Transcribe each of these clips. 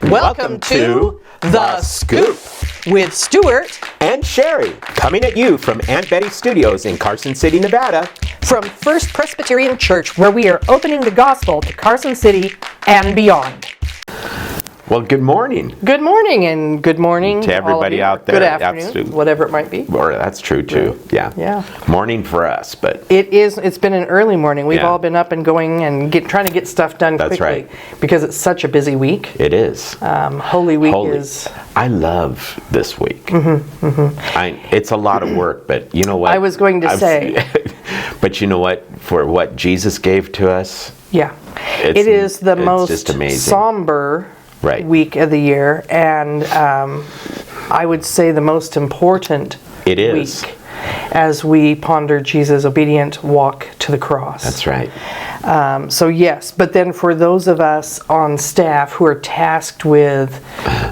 Welcome to The Scoop with Stewart and Sherry, coming at you from Aunt Betty Studios in Carson City, Nevada. From First Presbyterian Church, where we are opening the gospel to Carson City and beyond. Well, good morning. Good morning, and good morning to everybody out there. Good afternoon, Absolutely. whatever it might be. Or that's true too. Yeah. Morning for us, but It's been an early morning. We've Yeah. all been up and going and trying to get stuff done That's quickly right. because it's such a busy week. it is. Holy Week is. I love this week. It's a lot of work, but you know what? I was going to say. But you know what? For what Jesus gave to us, Yeah. It is the most just amazing. somber Right. week of the year, and I would say the most important It is. week as we ponder Jesus' obedient walk to the cross. That's right. So yes, but then for those of us on staff who are tasked with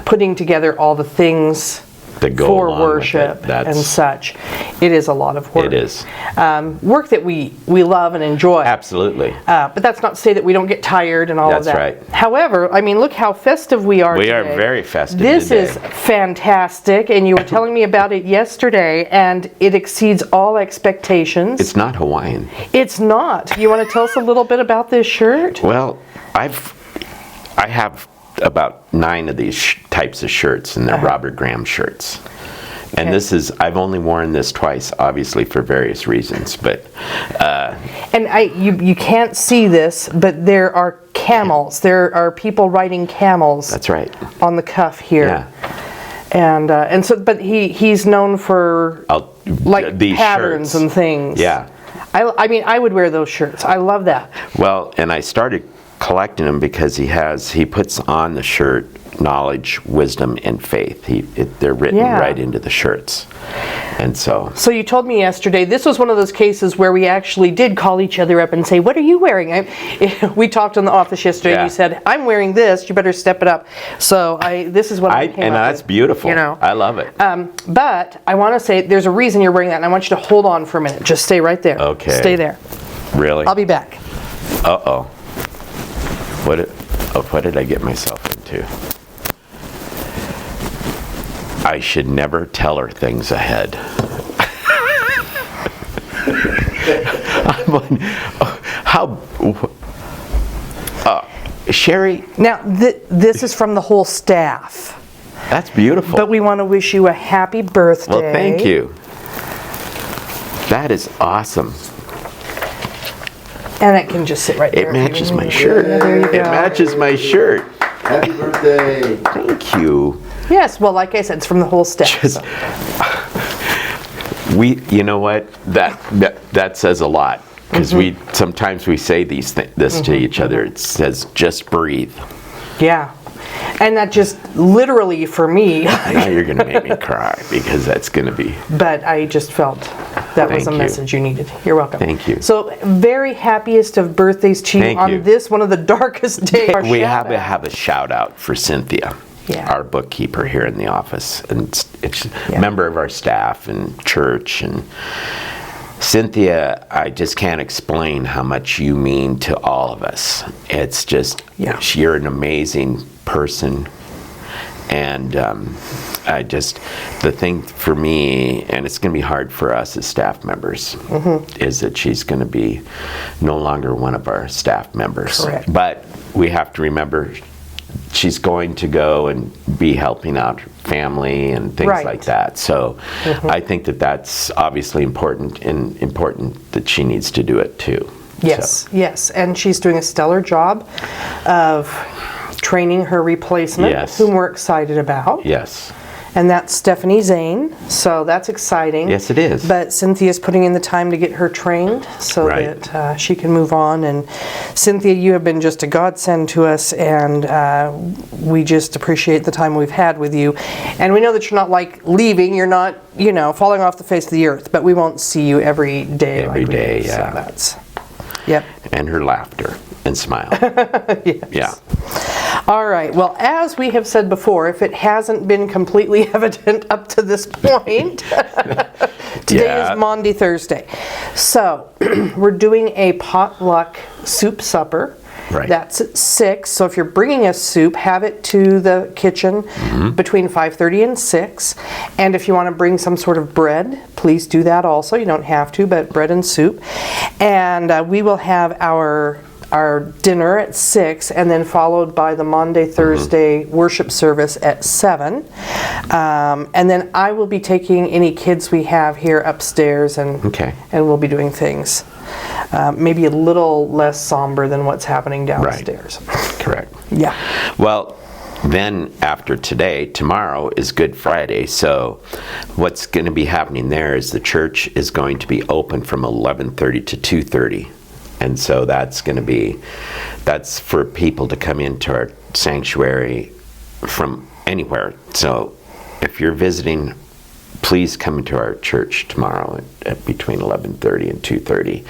putting together all the things To go for along with worship it, and such, it is a lot of work. It is. Work that we love and enjoy. Absolutely. But that's not to say that we don't get tired and all of That's that. right. However, I mean, look how festive we are We today. are very festive This today. is fantastic, and you were telling me about it yesterday, and it exceeds all expectations. It's not Hawaiian. It's not. You want to tell us a little bit about this shirt? Well, I have about 9 of these types of shirts, and they're Robert Graham shirts. And Okay. I've only worn this twice, obviously for various reasons, but And you can't see this, but there are camels. There are people riding camels that's right. on the cuff here. Yeah. And so, but he's known for like these patterns shirts. and things. Yeah. I mean, I would wear those shirts. I love that. Well, and I started collecting them because he puts on the shirt knowledge, wisdom, and faith. They're written Yeah. right into the shirts. And so So you told me yesterday, this was one of those cases where we actually did call each other up and say, what are you wearing? We talked in the office yesterday, and Yeah. you said, I'm wearing this, you better step it up. So this is what I came and up that's with, beautiful. You know? I love it. But I want to say, there's a reason you're wearing that, and I want you to hold on for a minute. Just stay right there. Okay. Stay there. Really? I'll be back. Uh-oh. What did I get myself into? I should never tell her things ahead. Sherry, Now, this is from the whole staff. that's beautiful. But we want to wish you a happy birthday. Well, thank you. That is awesome. And it can just sit right there. It matches my shirt. There you It go. matches my shirt. Happy birthday! Thank you. Yes, well, like I said, it's from the whole staff. Just- You know what? That says a lot, because sometimes we say this to each other. It says, just breathe. Yeah. And that just literally for me, Now you're going to make me cry, because that's going to be. but I just felt that was Thank a you. message you needed. You're welcome. Thank you. So, very happiest of birthdays to you Thank on you. this, one of the darkest days. We have to have a shout out for Cynthia, Yeah. our bookkeeper here in the office, and it's Yeah. a member of our staff and church. And Cynthia, I just can't explain how much you mean to all of us. It's just, Yeah. you're an amazing person. And the thing for me, and it's going to be hard for us as staff members, is that she's going to be no longer one of our staff members. Correct. But we have to remember she's going to go and be helping out family and things Right. like that. So I think that's obviously important, and important that she needs to do it too. Yes, So, yes. And she's doing a stellar job of training her replacement, Yes. whom we're excited about. yes. And that's Stephanie Zane, so that's exciting. Yes, it is. But Cynthia's putting in the time to get her trained so Right. that she can move on. And Cynthia, you have been just a godsend to us, and we just appreciate the time we've had with you. And we know that you're not like leaving, you're not, falling off the face of the earth, but we won't see you every day. Every like we day, do, yeah. So that's, yep. And her laughter and smile. Yes. Yeah. All right. Well, as we have said before, if it hasn't been completely evident up to this point, today Yeah. is Maundy Thursday. So we're doing a potluck soup supper. Right. That's at 6. So if you're bringing us soup, have it to the kitchen between 5:30 and 6. And if you want to bring some sort of bread, please do that also. You don't have to, but bread and soup. And we will have our dinner at 6, and then followed by the Monday, Thursday worship service at 7. And then I will be taking any kids we have here upstairs, and we'll be doing things maybe a little less somber than what's happening downstairs. Right. Correct. Yeah. Well, then after today, tomorrow is Good Friday, so what's going to be happening there is the church is going to be open from 11:30 to 2:30. And so that's for people to come into our sanctuary from anywhere. So if you're visiting, please come into our church tomorrow at between 11:30 and 2:30.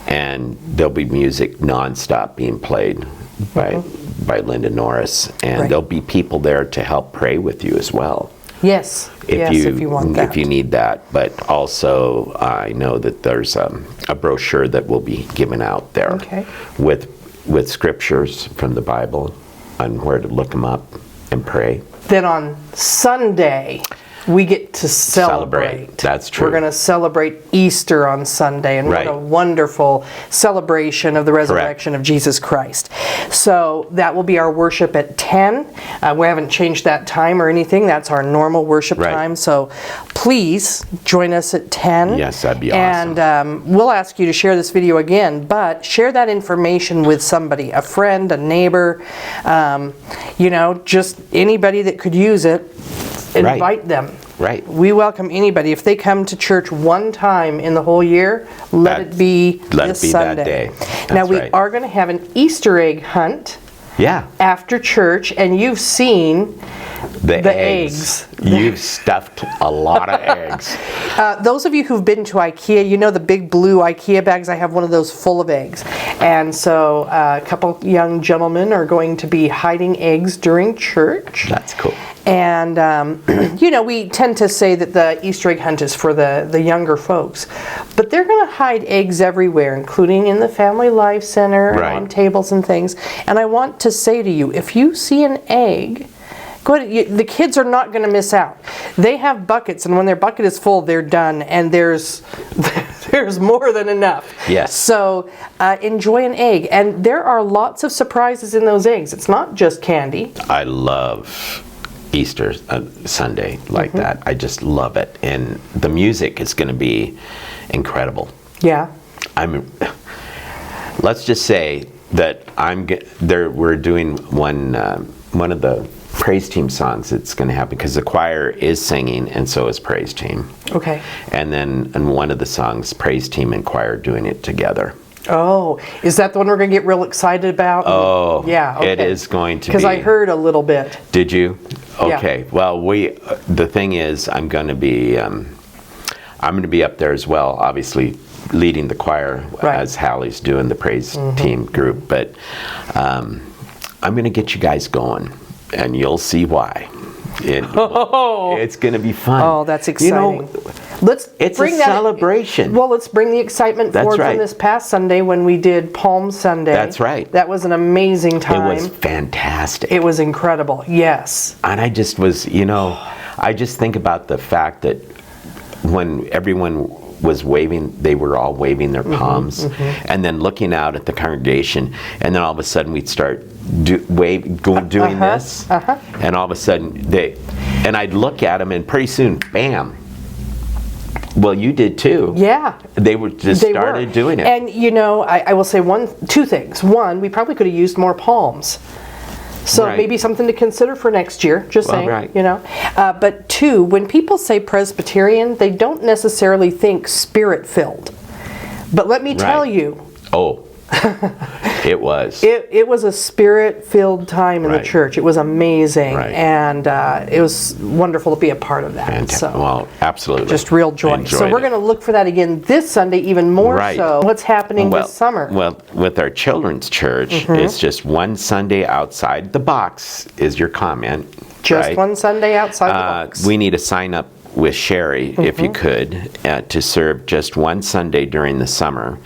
And there'll be music nonstop being played by Linda Norris. And there'll be people there to help pray with you as well. Yes, if you want that. If you need that. But also, I know that there's a brochure that will be given out there with scriptures from the Bible on where to look them up and pray. Then on Sunday, we get to celebrate. That's true. We're going to celebrate Easter on Sunday, and what a wonderful celebration of the resurrection of Jesus Christ. So that will be our worship at 10. We haven't changed that time or anything. That's our normal worship time. So please join us at 10. Yes, that'd be awesome. And we'll ask you to share this video again, but share that information with somebody, a friend, a neighbor, just anybody that could use it. Invite them. Right. We welcome anybody. If they come to church one time in the whole year, let it be this Sunday. That day. Now we are going to have an Easter egg hunt. Yeah. After church, and you've seen the eggs. You've stuffed a lot of eggs. Those of you who've been to IKEA, you know the big blue IKEA bags. I have one of those full of eggs. And so a couple young gentlemen are going to be hiding eggs during church. That's cool. And, we tend to say that the Easter egg hunt is for the younger folks. But they're going to hide eggs everywhere, including in the Family Life Center, and on tables and things. And I want to say to you, if you see an egg, go ahead, the kids are not going to miss out. They have buckets, and when their bucket is full, they're done. And there's more than enough. Yes. So enjoy an egg. And there are lots of surprises in those eggs. It's not just candy. I love Easter Sunday like that. I just love it, and the music is going to be incredible. Yeah. Let's just say that we're doing one of the praise team songs that's going to happen, because the choir is singing and so is praise team. Okay. And then in one of the songs, praise team and choir are doing it together. Oh, is that the one we're going to get real excited about? Oh, yeah. Okay. It is going to be. Because I heard a little bit. Did you? Okay. Yeah. Well, the thing is, I'm going to be up there as well, obviously leading the choir as Hallie's doing the praise team group. But I'm going to get you guys going, and you'll see why. It's going to be fun. Oh, that's exciting. It's a celebration. Well, let's bring the excitement forward from this past Sunday when we did Palm Sunday. That's right. That was an amazing time. It was fantastic. It was incredible, yes. And I just was, I just think about the fact that when everyone was waving, they were all waving their palms, and then looking out at the congregation, and then all of a sudden we'd start doing this, and all of a sudden and I'd look at them, and pretty soon, bam. Well, you did too. Yeah. They started doing it. And I will say two things. One, we probably could have used more palms. So maybe something to consider for next year, just saying, But two, when people say Presbyterian, they don't necessarily think spirit-filled. But let me tell you. Oh, it was. It was a spirit-filled time in the church. It was amazing. And it was wonderful to be a part of that. Fantastic. So, well, absolutely. Just real joy. So we're going to look for that again this Sunday, even more so. What's happening this summer? Well, with our children's church, it's just one Sunday outside the box is your comment. Just one Sunday outside the box. We need a sign-up with Sherry, if you could, to serve just one Sunday during the summer,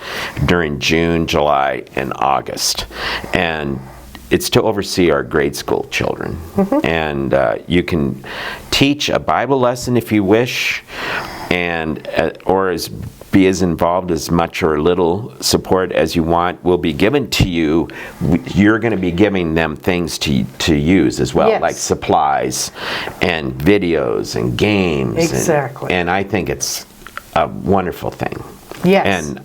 during June, July, and August. And it's to oversee our grade school children. And you can teach a Bible lesson if you wish, and or be as involved as much or little support as you want will be given to you. You're going to be giving them things to use as well, Yes. like supplies and videos and games. Exactly. And I think it's a wonderful thing. Yes. And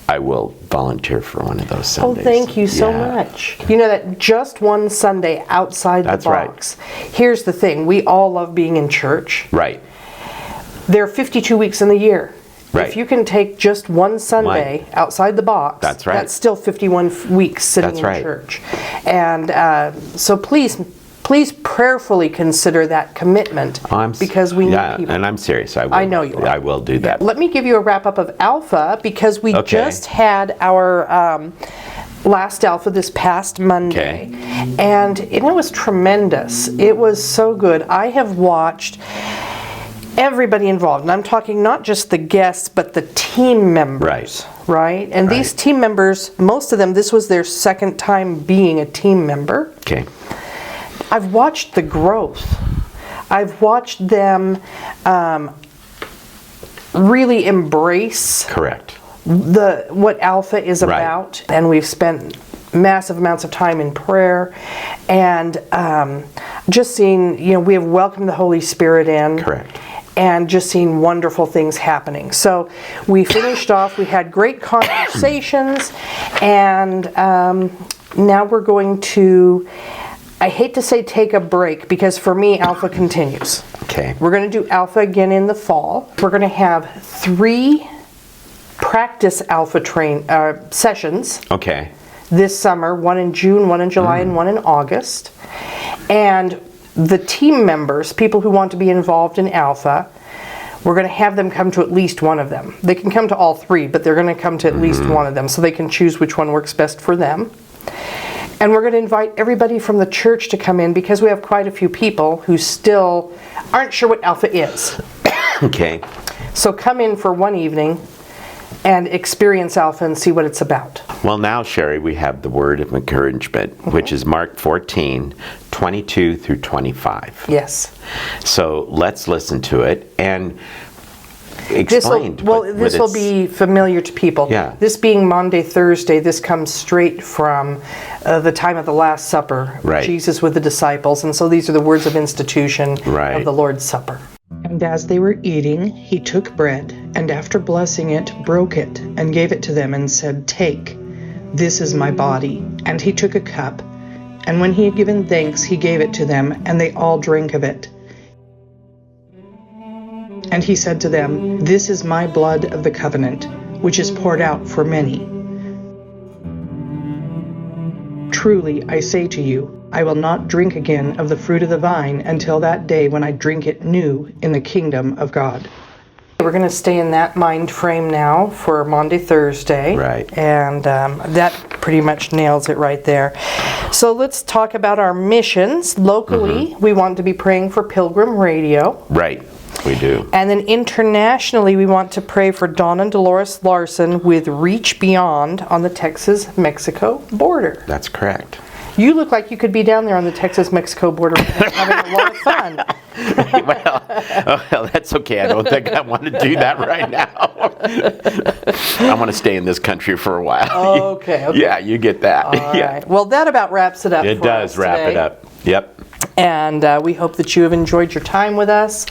I will volunteer for one of those Sundays. Oh, thank you so Yeah. much. You know that just one Sunday outside That's the right. box. Here's the thing. We all love being in church. Right. There are 52 weeks in the year. Right. If you can take just one Sunday outside the box, That's right. that's still 51 weeks sitting That's in right. church. And so please prayerfully consider that commitment because we need people. And I'm serious. I will. I know you are. I will do that. Let me give you a wrap up of Alpha because we Okay. just had our last Alpha this past Monday. And it was tremendous. It was so good. I have watched everybody involved, and I'm talking not just the guests, but the team members. Right? And these team members, most of them, this was their second time being a team member. Okay. I've watched the growth. I've watched them really embrace Correct. what Alpha is Right. about, and we've spent massive amounts of time in prayer, and just seeing, we have welcomed the Holy Spirit in. Correct. And just seeing wonderful things happening. So we finished off, we had great conversations, and now we're going to, I hate to say take a break, because for me, Alpha continues. Okay. We're going to do Alpha again in the fall. We're going to have 3 practice Alpha sessions Okay. this summer, one in June, one in July, and one in August. And the team members, people who want to be involved in Alpha, we're going to have them come to at least one of them. They can come to all 3, but they're going to come to at least one of them so they can choose which one works best for them. And we're going to invite everybody from the church to come in because we have quite a few people who still aren't sure what Alpha is. Okay. So come in for one evening and experience Alpha and see what it's about. Well, now, Sherry, we have the word of encouragement, which is Mark 14, 22 through 25. Yes. So let's listen to it and explain. This will be familiar to people. Yeah. This being Maundy, Thursday, this comes straight from the time of the Last Supper. Right. Jesus with the disciples. And so these are the words of institution Right. of the Lord's Supper. And as they were eating, he took bread, and after blessing it, broke it, and gave it to them, and said, "Take, this is my body." And he took a cup, and when he had given thanks, he gave it to them, and they all drank of it. And he said to them, "This is my blood of the covenant, which is poured out for many. Truly, I say to you, I will not drink again of the fruit of the vine until that day when I drink it new in the kingdom of God." We're going to stay in that mind frame now for Maundy, Thursday. Right. And that pretty much nails it right there. So let's talk about our missions. Locally, we want to be praying for Pilgrim Radio. Right. We do. And then internationally, we want to pray for Don and Dolores Larson with Reach Beyond on the Texas-Mexico border. That's correct. You look like you could be down there on the Texas-Mexico border having a lot of fun. well, that's okay. I don't think I want to do that right now. I want to stay in this country for a while. Okay. Yeah, you get that. All Yeah. right. Well, that about wraps it up It for does us wrap today. it up. Yep. And we hope that you have enjoyed your time with us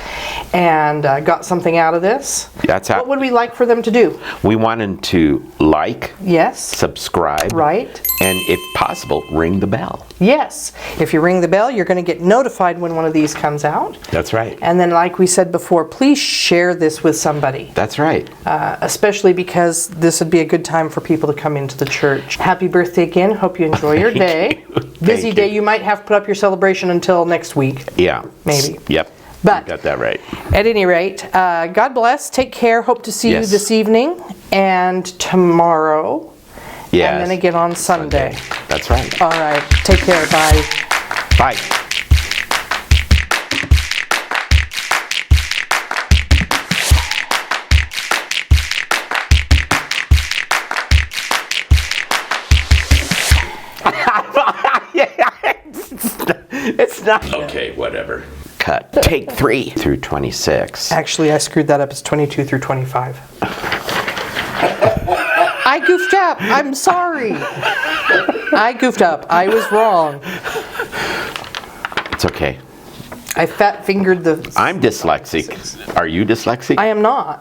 and got something out of this. That's how What would we like for them to do? we want them to like, Yes. subscribe, Right. and if possible, ring the bell. Yes. If you ring the bell, you're going to get notified when one of these comes out. That's right. And then, like we said before, please share this with somebody, That's right. especially because this would be a good time for people to come into the church. Happy birthday again. Hope you enjoy your day. Busy Thank day. you. You might have to put up your celebration until next week. Yeah. Maybe. Yep. But you got that right. at any rate, God bless. Take care. Hope to see you Yes. this evening and tomorrow. Yes. And then again on Sunday. That's right. All right. Take care. Bye. Bye. It's not. Okay, whatever. Cut. Take 3 through 26. Actually, I screwed that up. It's 22 through 25. I goofed up. I'm sorry. I goofed up. I was wrong. It's okay. I fat fingered the... I'm dyslexic. Are you dyslexic? I am not.